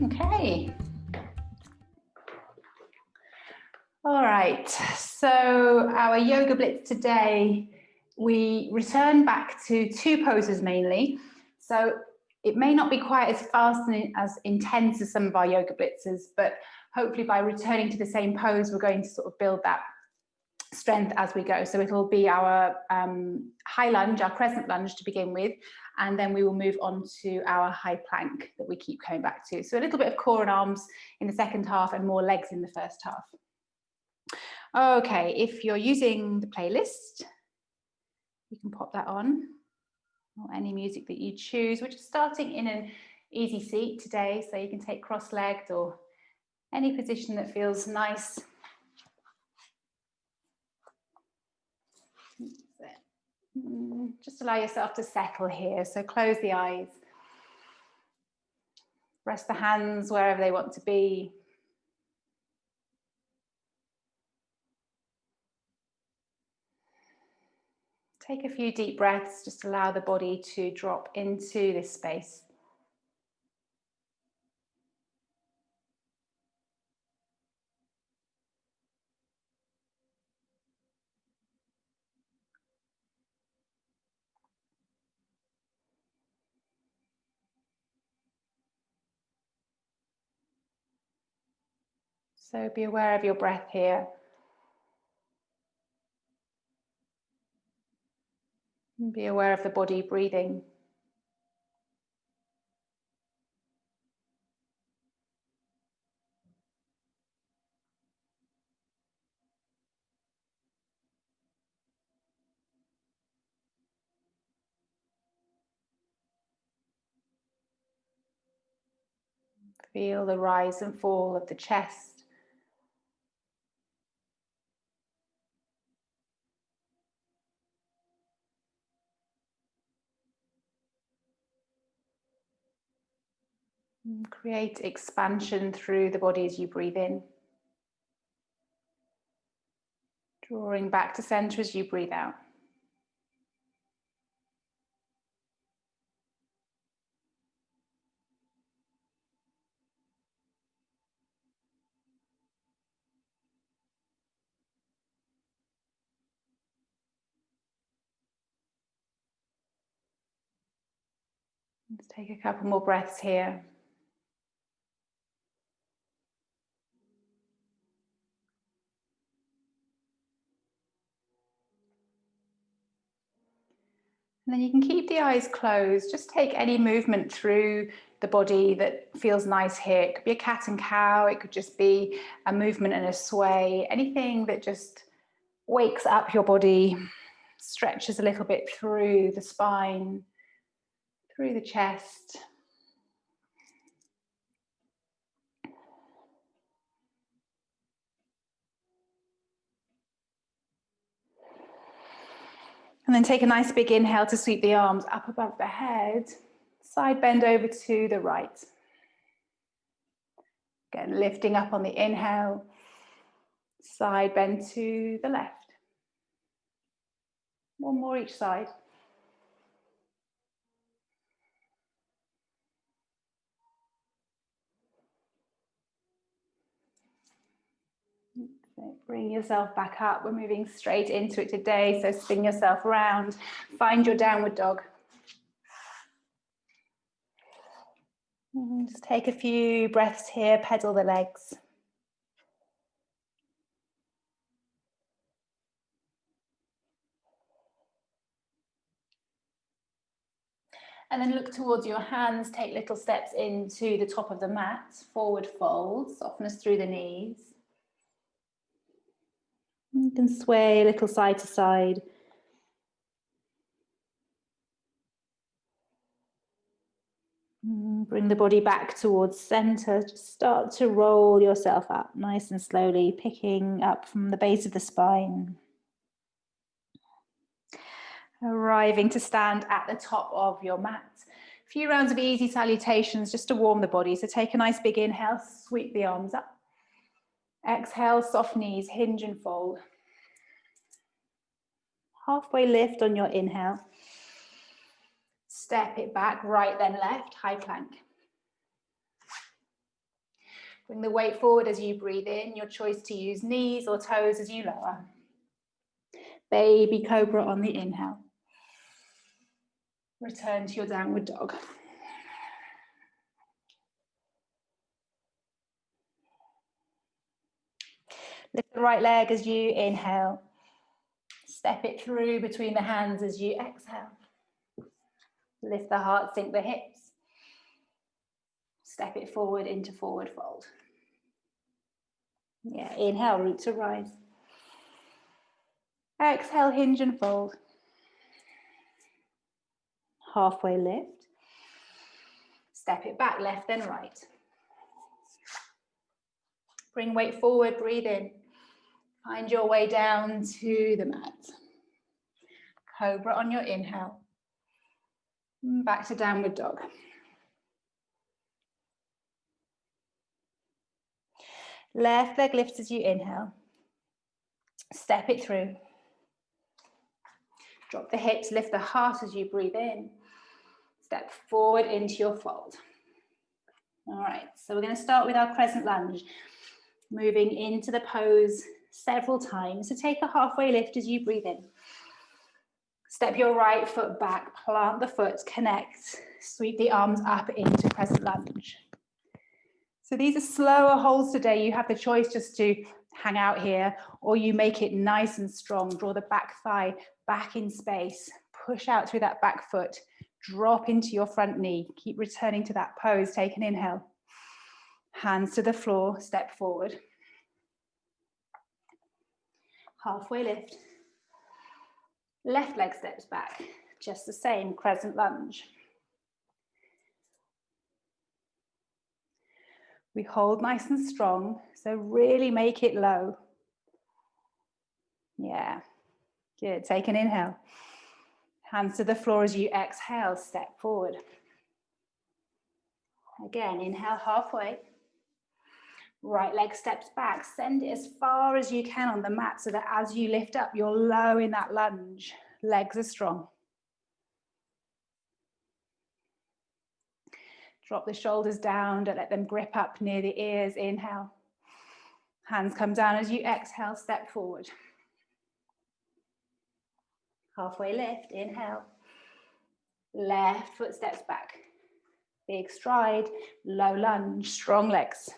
Okay. All right, so our yoga blitz today, we return back to two poses mainly. So it may not be quite as fast and as intense as some of our yoga blitzes, but hopefully by returning to the same pose, we're going to sort of build that strength as we go. So it'll be our high lunge, our crescent lunge to begin with, and then we will move on to our high plank that we keep coming back to. So a little bit of core and arms in the second half and more legs in the first half. Okay, if you're using the playlist, you can pop that on, or any music that you choose. We're just starting in an easy seat today, so you can take cross-legged or any position that feels nice. Just allow yourself to settle here. So close the eyes. Rest the hands wherever they want to be. Take a few deep breaths, just allow the body to drop into this space. So be aware of your breath here. And be aware of the body breathing. Feel the rise and fall of the chest. And create expansion through the body as you breathe in. Drawing back to center as you breathe out. Let's take a couple more breaths here. And then you can keep the eyes closed. Just take any movement through the body that feels nice here. It could be a cat and cow. It could just be a movement and a sway. Anything that just wakes up your body, stretches a little bit through the spine, through the chest. And then take a nice big inhale to sweep the arms up above the head. Side bend over to the right. Again, lifting up on the inhale. Side bend to the left. One more each side. Bring yourself back up. We're moving straight into it today, so spin yourself around. Find your downward dog. Just take a few breaths here, pedal the legs. And then look towards your hands, take little steps into the top of the mat, forward fold, softness through the knees. You can sway a little side to side. Bring the body back towards center. Just start to roll yourself up nice and slowly, picking up from the base of the spine. Arriving to stand at the top of your mat. A few rounds of easy salutations just to warm the body. So take a nice big inhale, sweep the arms up. Exhale, soft knees, hinge and fold. Halfway lift on your inhale. Step it back, right then left, high plank. Bring the weight forward as you breathe in, your choice to use knees or toes as you lower. Baby cobra on the inhale. Return to your downward dog. Lift the right leg as you inhale. Step it through between the hands as you exhale. Lift the heart, sink the hips. Step it forward into forward fold. Yeah, inhale, root to rise. Exhale, hinge and fold. Halfway lift. Step it back, left then right. Bring weight forward, breathe in. Find your way down to the mat. Cobra on your inhale. Back to downward dog. Left leg lifts as you inhale. Step it through. Drop the hips, lift the heart as you breathe in. Step forward into your fold. All right, so we're going to start with our crescent lunge. Moving into the pose several times. So take a halfway lift as you breathe in. Step your right foot back, plant the foot, connect, sweep the arms up into crescent lunge. So these are slower holds today. You have the choice just to hang out here, or you make it nice and strong. Draw the back thigh back in space, push out through that back foot, drop into your front knee. Keep returning to that pose. Take an inhale. Hands to the floor, step forward. Halfway lift. Left leg steps back, just the same, crescent lunge. We hold nice and strong, so really make it low. Yeah, good. Take an inhale. Hands to the floor as you exhale, step forward. Again, inhale halfway. Right leg steps back, send it as far as you can on the mat so that as you lift up, you're low in that lunge. Legs are strong. Drop the shoulders down, don't let them grip up near the ears. Inhale. Hands come down as you exhale, step forward. Halfway lift, inhale. Left foot steps back. Big stride, low lunge, strong legs.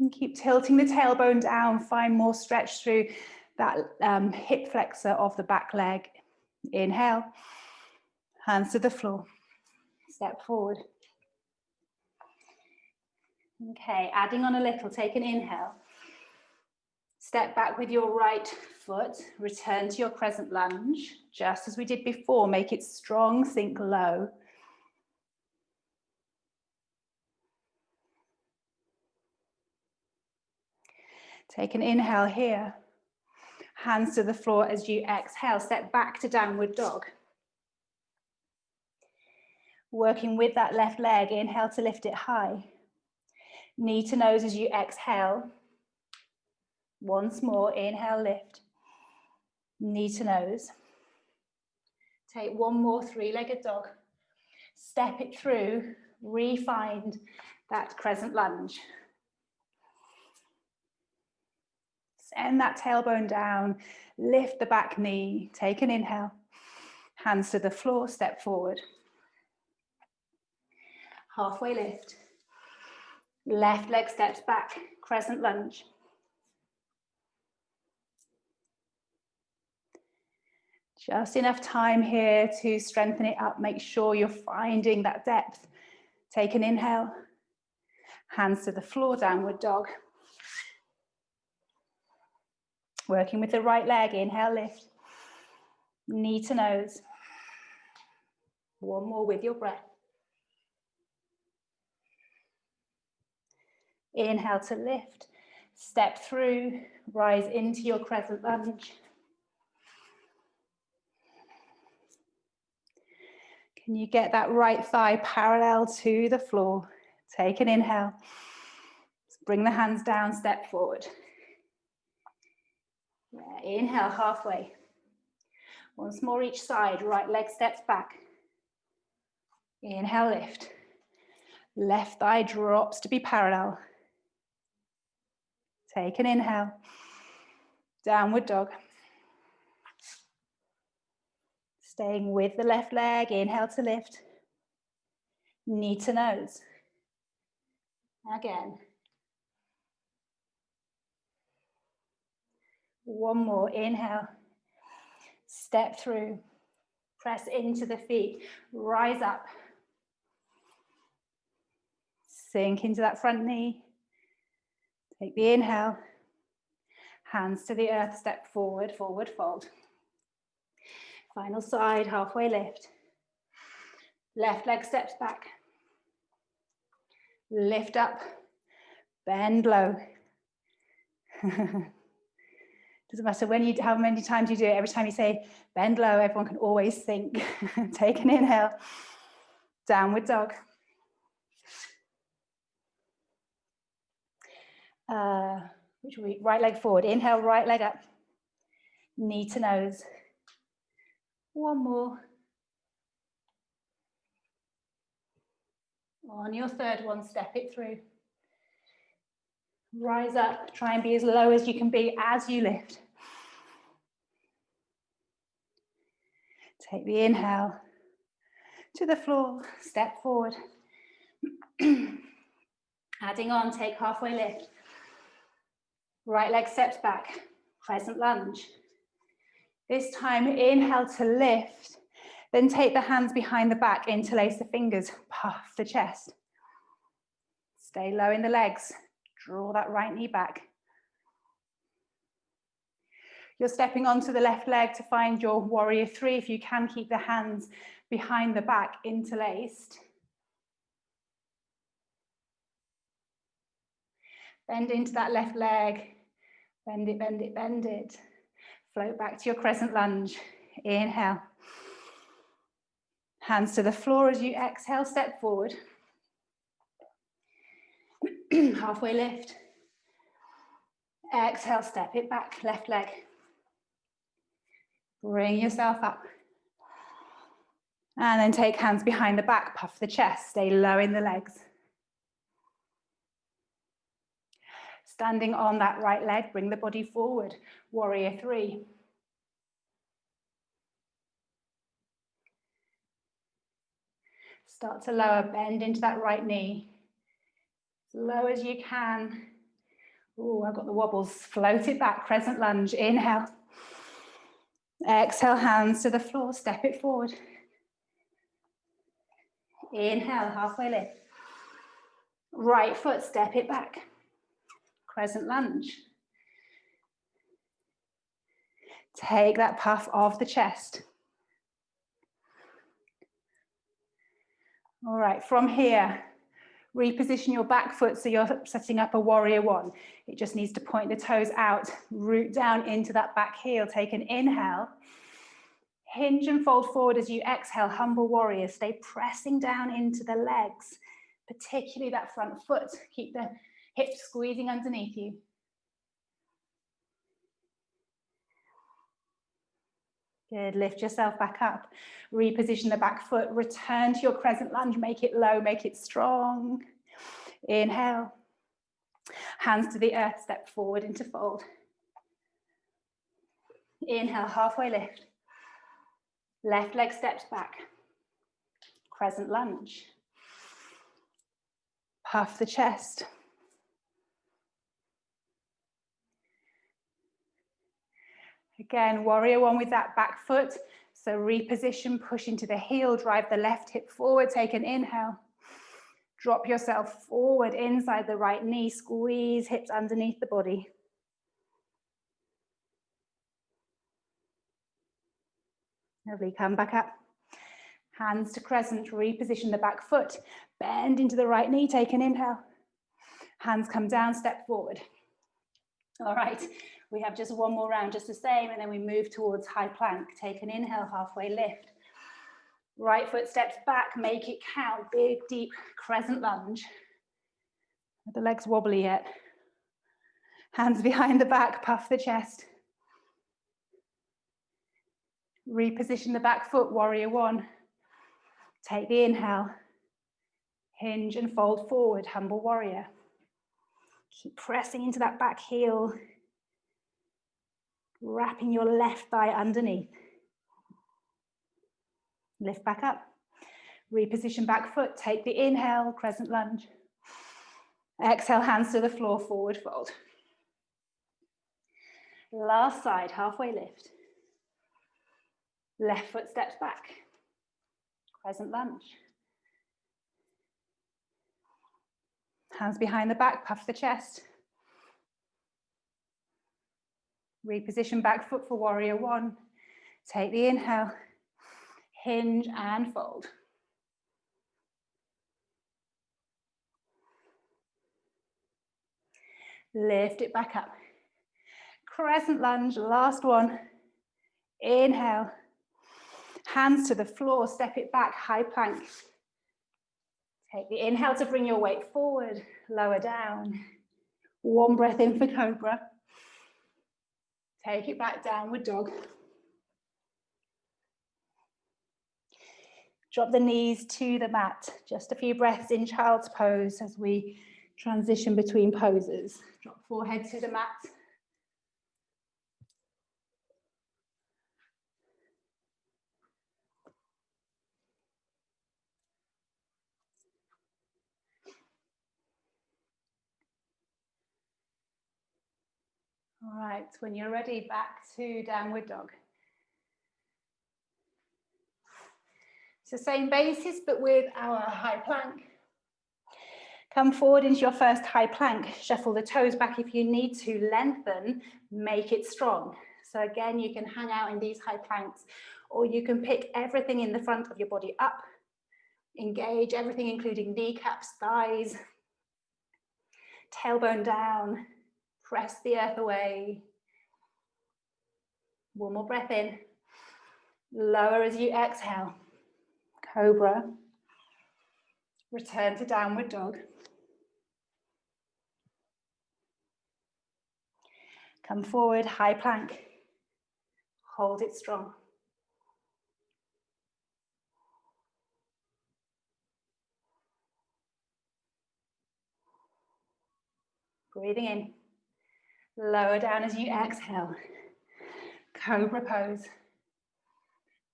And keep tilting the tailbone down, find more stretch through that hip flexor of the back leg. Inhale, hands to the floor, step forward. Okay, adding on a little, take an inhale. Step back with your right foot, return to your crescent lunge, just as we did before, make it strong, sink low. Take an inhale here. Hands to the floor as you exhale. Step back to downward dog. Working with that left leg, inhale to lift it high. Knee to nose as you exhale. Once more, inhale, lift. Knee to nose. Take one more three-legged dog. Step it through, re-find that crescent lunge. Send that tailbone down, lift the back knee, take an inhale. Hands to the floor, step forward. Halfway lift. Left leg steps back, crescent lunge. Just enough time here to strengthen it up. Make sure you're finding that depth. Take an inhale. Hands to the floor, downward dog. Working with the right leg, inhale, lift. Knee to nose. One more with your breath. Inhale to lift. Step through, rise into your crescent lunge. Can you get that right thigh parallel to the floor? Take an inhale. Bring the hands down, step forward. Yeah, inhale halfway. Once more each side, right leg steps back. Inhale, lift. Left thigh drops to be parallel. Take an inhale. Downward dog. Staying with the left leg, inhale to lift. Knee to nose. Again. One more, inhale. Step through. Press into the feet. Rise up. Sink into that front knee. Take the inhale. Hands to the earth, step forward, forward fold. Final side, halfway lift. Left leg steps back. Lift up, bend low. Doesn't matter how many times you do it, every time you say bend low, everyone can always think. Take an inhale, downward dog. Right leg forward, inhale, right leg up. Knee to nose. One more. On your third one, step it through. Rise up, try and be as low as you can be as you lift. Take the inhale to the floor, step forward. Adding on, take halfway lift. Right leg steps back, crescent lunge. This time, inhale to lift, then take the hands behind the back, interlace the fingers, puff the chest. Stay low in the legs, draw that right knee back. You're stepping onto the left leg to find your warrior three. If you can, keep the hands behind the back, interlaced. Bend into that left leg, bend it, bend it, bend it. Float back to your crescent lunge. Inhale. Hands to the floor as you exhale, step forward. Halfway lift. Exhale, step it back, left leg. Bring yourself up. And then take hands behind the back, puff the chest, stay low in the legs. Standing on that right leg, bring the body forward. Warrior three. Start to lower, bend into that right knee. As low as you can. Oh, I've got the wobbles. Float it back, crescent lunge. Inhale. Exhale, hands to the floor, step it forward. Inhale, halfway lift. Right foot, step it back. Crescent lunge. Take that puff of the chest. All right, from here, reposition your back foot so you're setting up a warrior one. It just needs to point the toes out, root down into that back heel. Take an inhale. Hinge and fold forward as you exhale, humble warrior. Stay pressing down into the legs, particularly that front foot. Keep the hips squeezing underneath you. Good, lift yourself back up. Reposition the back foot, return to your crescent lunge, make it low, make it strong. Inhale. Hands to the earth, step forward into fold. Inhale, halfway lift. Left leg steps back. Crescent lunge. Puff the chest. Again, warrior one with that back foot. So reposition, push into the heel, drive the left hip forward, take an inhale. Drop yourself forward inside the right knee, squeeze hips underneath the body. Lovely, come back up. Hands to crescent, reposition the back foot, bend into the right knee, take an inhale. Hands come down, step forward. All right, we have just one more round, just the same, and then we move towards high plank. Take an inhale, halfway lift. Right foot steps back, make it count, big, deep crescent lunge. Are the legs wobbly yet? Hands behind the back, puff the chest. Reposition the back foot, warrior one. Take the inhale. Hinge and fold forward, humble warrior. Keep pressing into that back heel, wrapping your left thigh underneath. Lift back up. Reposition back foot. Take the inhale, crescent lunge. Exhale, hands to the floor, forward fold. Last side, halfway lift. Left foot steps back. Crescent lunge. Hands behind the back, puff the chest. Reposition back foot for warrior one. Take the inhale, hinge and fold. Lift it back up. Crescent lunge, last one. Inhale. Hands to the floor, step it back, high plank. Take the inhale to bring your weight forward, lower down. One breath in for cobra. Take it back, downward dog. Drop the knees to the mat. Just a few breaths in child's pose as we transition between poses. Drop forehead to the mat. All right, when you're ready, back to downward dog. It's the same basis, but with our high plank. Come forward into your first high plank. Shuffle the toes back if you need to. Lengthen, make it strong. So again, you can hang out in these high planks, or you can pick everything in the front of your body up. Engage everything, including kneecaps, thighs, tailbone down. Press the earth away. One more breath in. Lower as you exhale. Cobra. Return to downward dog. Come forward, high plank. Hold it strong. Breathing in. Lower down as you exhale. Cobra pose.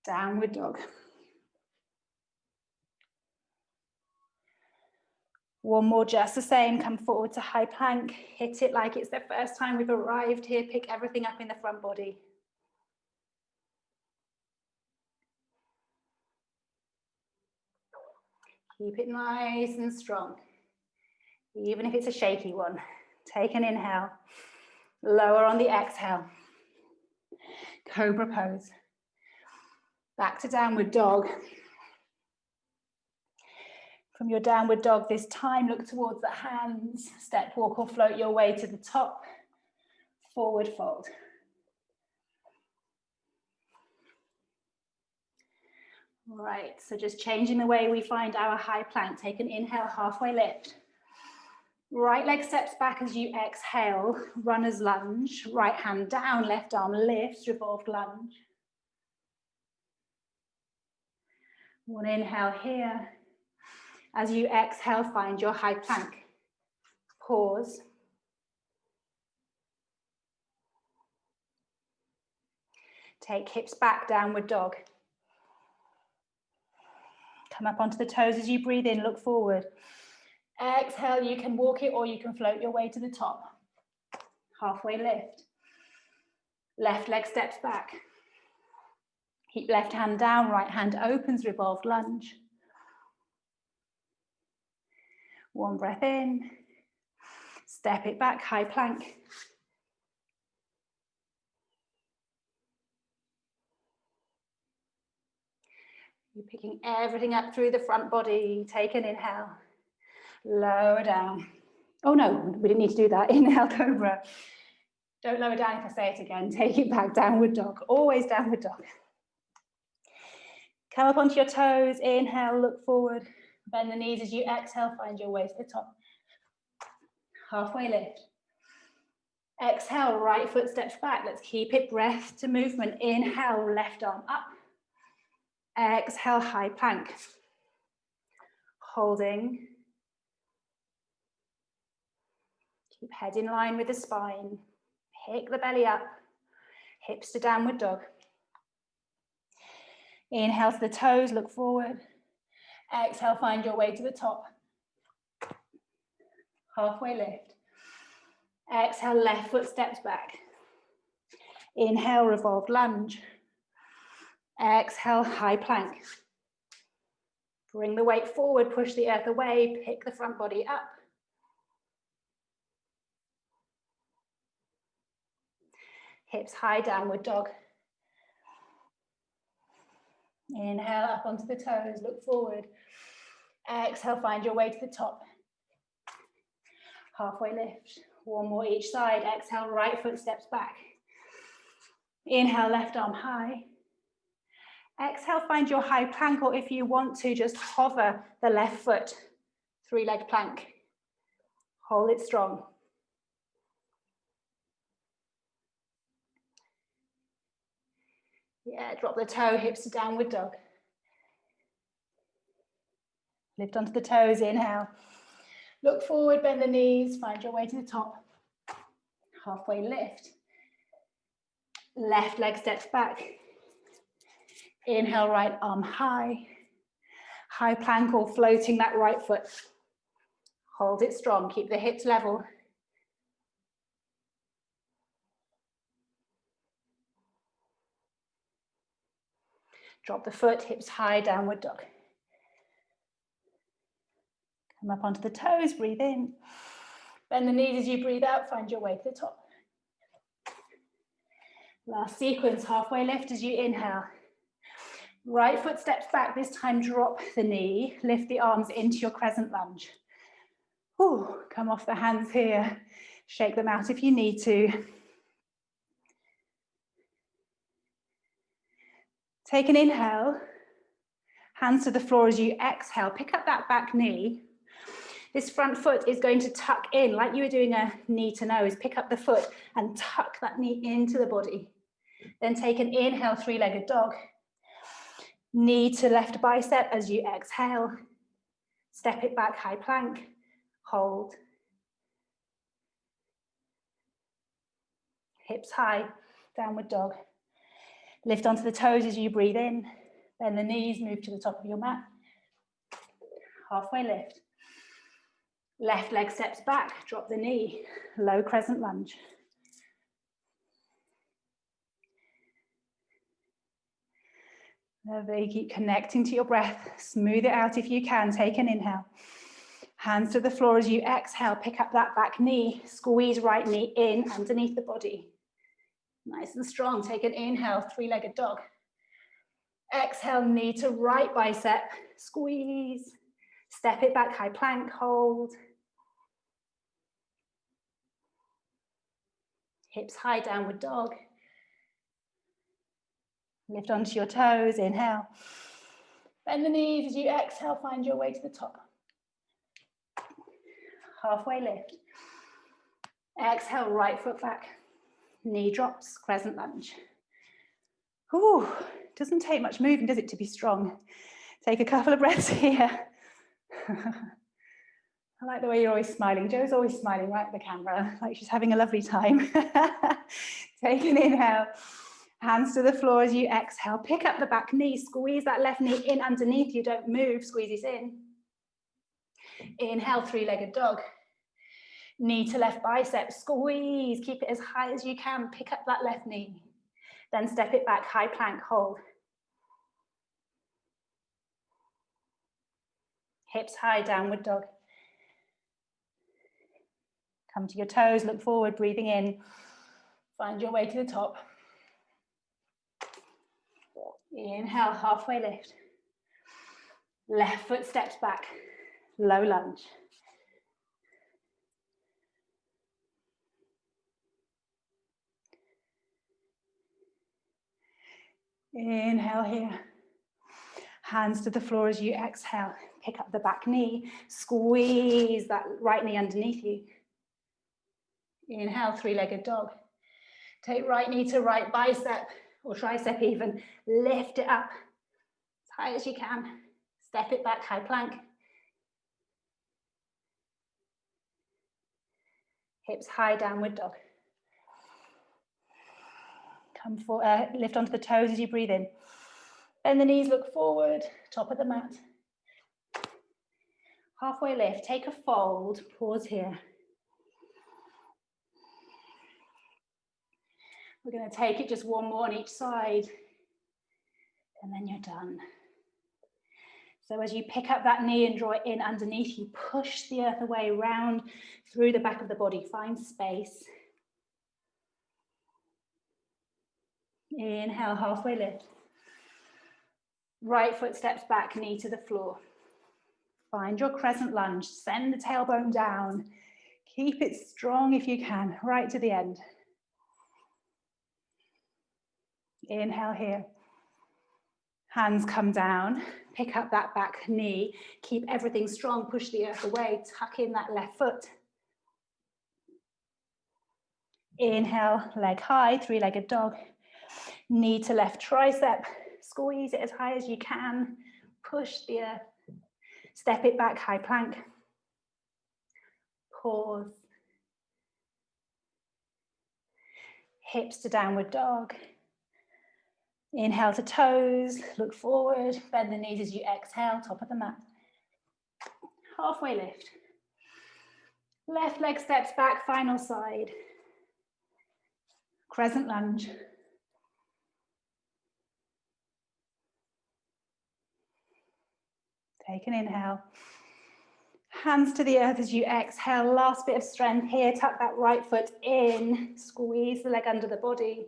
Downward dog. One more just the same. Come forward to high plank. Hit it like it's the first time we've arrived here. Pick everything up in the front body. Keep it nice and strong. Even if it's a shaky one. Take an inhale. Lower on the exhale. Cobra pose. Back to downward dog. From your downward dog this time, look towards the hands. Step, walk or float your way to the top. Forward fold. All right, so just changing the way we find our high plank. Take an inhale, halfway lift. Right leg steps back as you exhale, runner's lunge. Right hand down, left arm lifts, revolved lunge. One inhale here. As you exhale, find your high plank. Pause. Take hips back, downward dog. Come up onto the toes as you breathe in, look forward. Exhale, you can walk it or you can float your way to the top. Halfway lift. Left leg steps back. Keep left hand down, right hand opens, revolved lunge. One breath in. Step it back, high plank. You're picking everything up through the front body. Take an inhale. Lower down. Oh no, we didn't need to do that. Inhale, cobra. Don't lower down if I say it again. Take it back, downward dog. Always downward dog. Come up onto your toes. Inhale, look forward. Bend the knees as you exhale. Find your way to the top. Halfway lift. Exhale, right foot steps back. Let's keep it breath to movement. Inhale, left arm up. Exhale, high plank. Holding. Keep head in line with the spine. Pick the belly up. Hips to downward dog. Inhale to the toes, look forward. Exhale, find your way to the top. Halfway lift. Exhale, left foot steps back. Inhale, revolved lunge. Exhale, high plank. Bring the weight forward, push the earth away, pick the front body up. Hips high, downward dog. Inhale, up onto the toes, look forward. Exhale, find your way to the top. Halfway lift. One more each side. Exhale, right foot steps back. Inhale, left arm high. Exhale, find your high plank, or if you want to, just hover the left foot. Three-leg plank. Hold it strong. Yeah, drop the toe, hips to downward dog. Lift onto the toes, inhale. Look forward, bend the knees, find your way to the top. Halfway lift. Left leg steps back. Inhale, right arm high. High plank or floating that right foot. Hold it strong, keep the hips level. Drop the foot, hips high, downward dog. Come up onto the toes, breathe in. Bend the knees as you breathe out, find your way to the top. Last sequence, halfway lift as you inhale. Right foot steps back, this time drop the knee, lift the arms into your crescent lunge. Ooh, come off the hands here, shake them out if you need to. Take an inhale, hands to the floor as you exhale, pick up that back knee. This front foot is going to tuck in, like you were doing a knee to nose. Pick up the foot and tuck that knee into the body. Then take an inhale, three-legged dog. Knee to left bicep as you exhale. Step it back, high plank. Hold. Hips high, downward dog. Lift onto the toes as you breathe in. Bend the knees, move to the top of your mat. Halfway lift. Left leg steps back, drop the knee, low crescent lunge. Lovely, keep connecting to your breath. Smooth it out if you can, take an inhale. Hands to the floor as you exhale, pick up that back knee, squeeze right knee in underneath the body. Nice and strong, take an inhale, three-legged dog. Exhale, knee to right bicep, squeeze. Step it back, high plank, hold. Hips high, downward dog. Lift onto your toes, inhale. Bend the knees as you exhale, find your way to the top. Halfway lift. Exhale, right foot back. Knee drops, crescent lunge. Ooh, doesn't take much moving, does it, to be strong? Take a couple of breaths here. I like the way you're always smiling. Jo's always smiling right at the camera, like she's having a lovely time. Take an inhale. Hands to the floor as you exhale. Pick up the back knee. Squeeze that left knee in underneath you. Don't move. Squeeze it in. Inhale, three-legged dog. Knee to left bicep. Squeeze. Keep it as high as you can. Pick up that left knee. Then step it back. High plank. Hold. Hips high. Downward dog. Come to your toes. Look forward. Breathing in. Find your way to the top. Inhale, halfway lift. Left foot steps back, low lunge. Inhale here. Hands to the floor as you exhale. Pick up the back knee, squeeze that right knee underneath you. Inhale, three-legged dog. Take right knee to right bicep or tricep even, lift it up as high as you can. Step it back, high plank. Hips high, downward dog. Come for, lift onto the toes as you breathe in. Bend the knees, look forward, top of the mat. Halfway lift, take a fold, pause here. We're going to take it just one more on each side, and then you're done. So as you pick up that knee and draw it in underneath, you push the earth away, round through the back of the body, find space. Inhale, halfway lift. Right foot steps back, knee to the floor. Find your crescent lunge, send the tailbone down. Keep it strong if you can, right to the end. Inhale here. Hands come down, pick up that back knee, keep everything strong, push the earth away, tuck in that left foot. Inhale, leg high, three-legged dog. Knee to left tricep, squeeze it as high as you can, push the earth, step it back, high plank. Pause. Hips to downward dog. Inhale to toes, look forward, bend the knees as you exhale, top of the mat. Halfway lift. Left leg steps back, final side. Crescent lunge. Take an inhale. Hands to the earth as you exhale, last bit of strength here, tuck that right foot in, squeeze the leg under the body.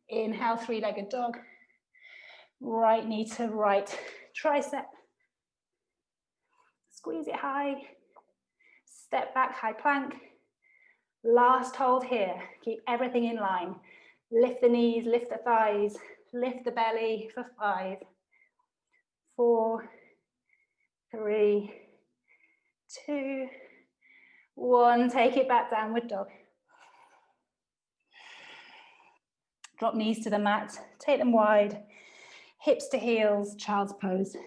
Inhale, three-legged dog. Right knee to right tricep. Squeeze it high. Step back, high plank. Last hold here. Keep everything in line. Lift the knees, lift the thighs, lift the belly for 5, 4, 3, 2, 1. Take it back, downward dog. Drop knees to the mat, take them wide, hips to heels, child's pose.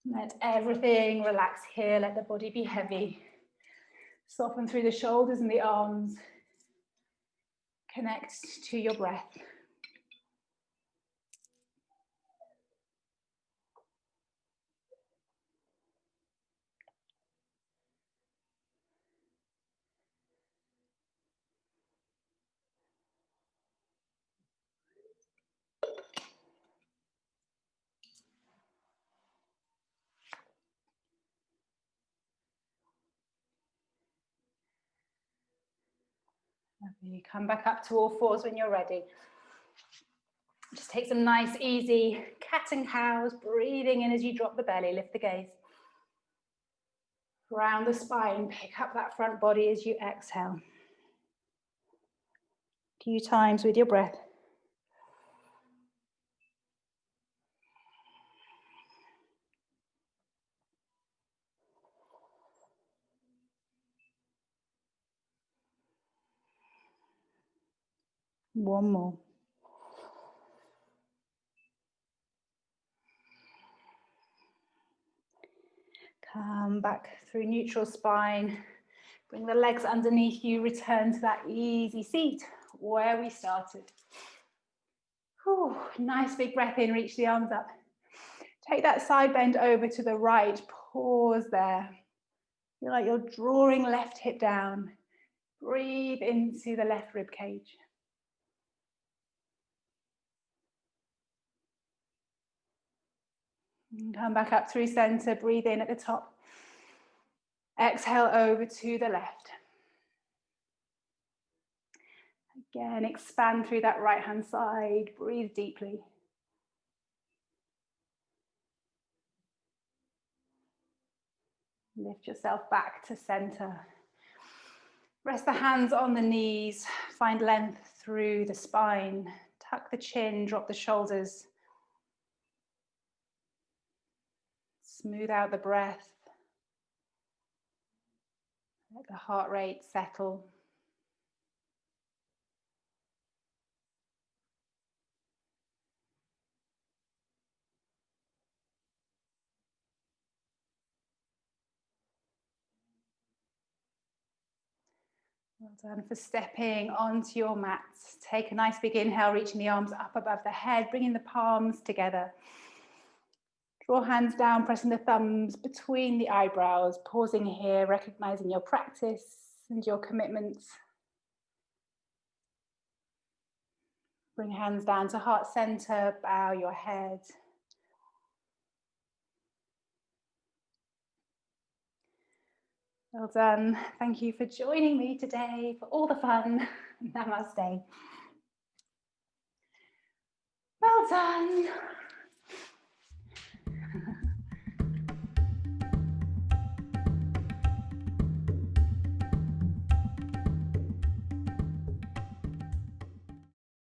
Let everything relax here, let the body be heavy. Soften through the shoulders and the arms. Connect to your breath. You come back up to all fours when you're ready. Just take some nice, easy cat and cows, breathing in as you drop the belly, lift the gaze. Round the spine, pick up that front body as you exhale. A few times with your breath. One more. Come back through neutral spine. Bring the legs underneath you. Return to that easy seat where we started. Whew, nice big breath in. Reach the arms up. Take that side bend over to the right. Pause there. Feel like you're drawing left hip down. Breathe into the left rib cage. And come back up through center. Breathe in at the top. Exhale over to the left. Again, expand through that right hand side. Breathe deeply. Lift yourself back to center. Rest the hands on the knees. Find length through the spine. Tuck the chin, drop the shoulders. Smooth out the breath. Let the heart rate settle. Well done for stepping onto your mat. Take a nice big inhale, reaching the arms up above the head, bringing the palms together. Draw hands down, pressing the thumbs between the eyebrows, pausing here, recognizing your practice and your commitments. Bring hands down to heart center, bow your head. Well done. Thank you for joining me today for all the fun. Namaste. Well done.